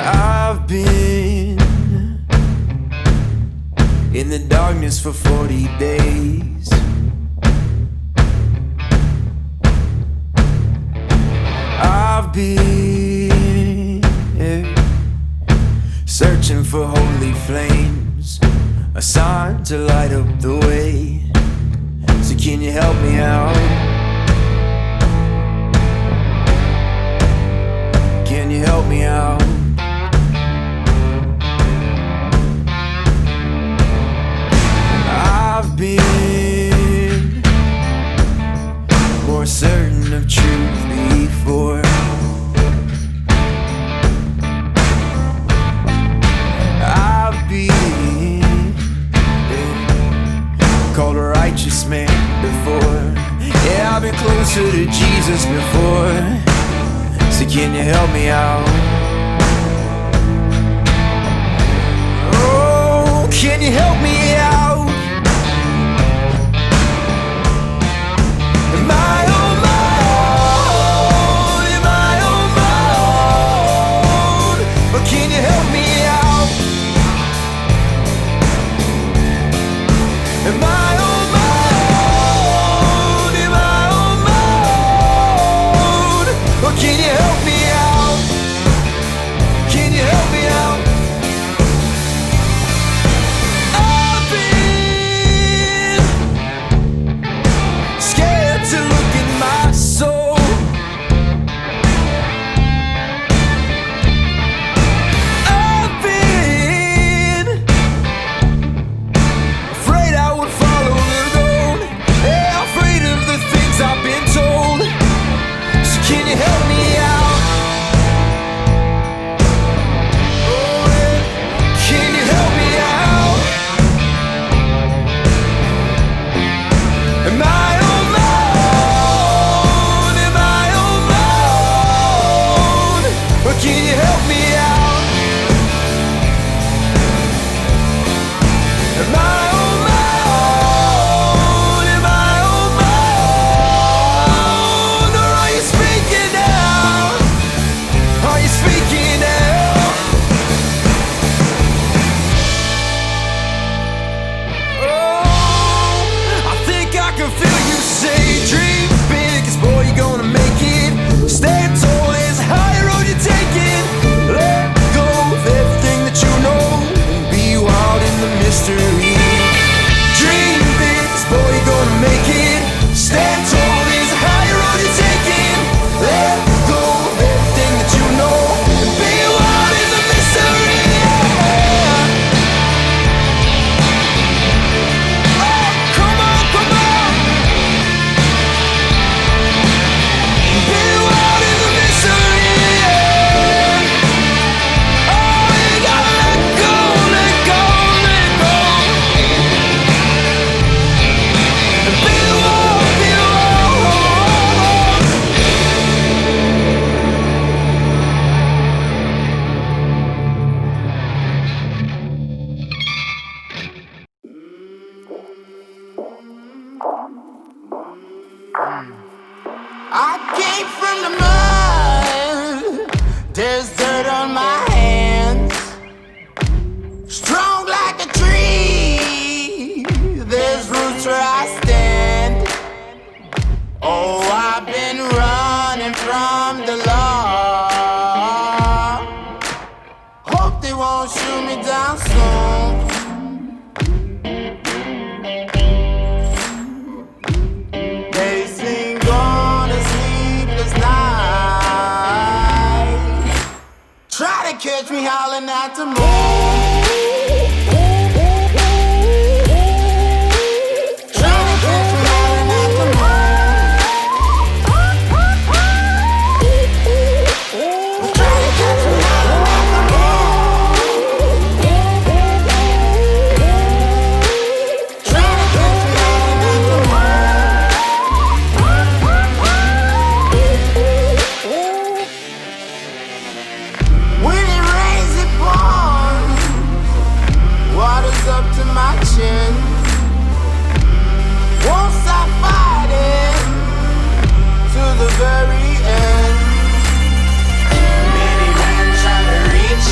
I've been in the darkness for 40 days. I've been searching for holy flames, a sign to light up the way. So can you help me out? Can you help me out? I've been more certain of truth before. I've been called a righteous man before. Yeah, I've been closer to Jesus before. So can you help me out? Oh, can you help me out? Am I on my own? Am I on my own? Or can you help me out? Am I on my own? Am I on my own? Or can you help me out? Can you help me out? I've been scared to look in my soul. I've been afraid I would follow the road. Yeah, afraid of the things I've been told. So can you help me out? Oh, yeah. Can you help me out? Am I on my own? Am I on my own? Or can you help me out? Am I on my own? Am I on my own? Or are you speaking now? Are you speaking now? Oh, I think I can feel you say, dream big, 'cause boy, you're gonna make it. Stand tall, there's a higher road you're taking. Let go of everything that you know and be wild in the mystery. Dream big, 'cause boy, you're gonna make it. Stand tall, there's a higher road you're taking. Let go of everything that you know and be wild in the mystery. Oh, come on, come on. Be wild in the mystery. Oh, you gotta let go, let go, let go. And be wild, be wild. I came from the mud. There's dirt on my hands. Strong like a tree. There's roots where I stand. Oh, I've been running from the law. Hope they won't shoot me down soon. They sing on a sleepless night. Try to catch me howling at the moon. Try to catch me howling at the moon. Try to catch me howling at the moon. Try to catch me howling at the moon. When it rains, it pours. Water's up to my chin. Won't stop fighting to the very end. Many men try to reach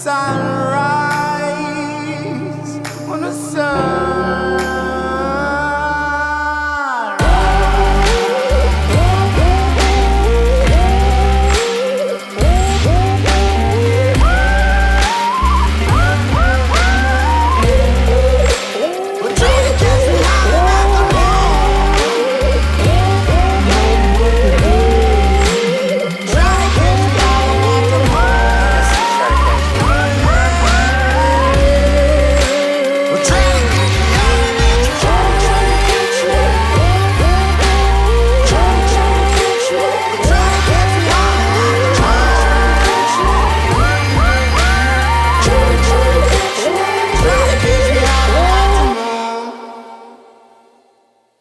sunrise.